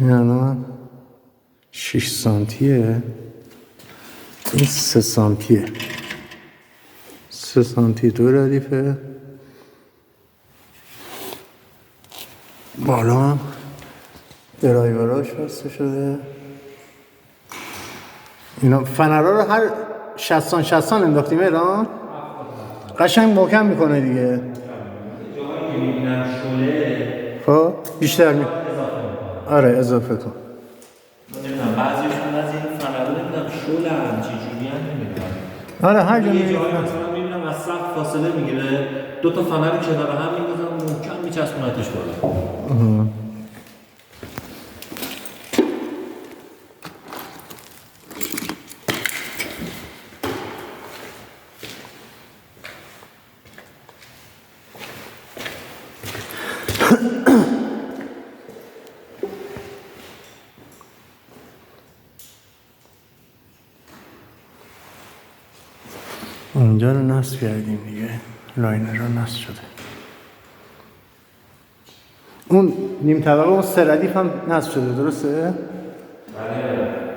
این الان 6 سانتیه، این 3 سانتیه، 3 سانتی 2 ردیفه. بالا هم درایوراش بسته شده. اینا فنرها رو هر 60 انداختیم ایران قشنگ محکم میکنه دیگه. جایی که میبینم شله خب بیشتر می آره اضافه کن. نمیدونم بعضیشون از این فنرها نمیدونم شله هم چجوری هم نمیدونم. آره هر جا یه میبینی جایی مثلا میبینم از سقف فاصله میگیره، 2 تا فنر کنار هم میندازن محکم میچسبونتش بالا. اونجا رو نصب کردیم دیگه، لاینر رو نصب شده. اون نیم طبقه اون 3 ردیف هم نصب شده درسته؟ بله.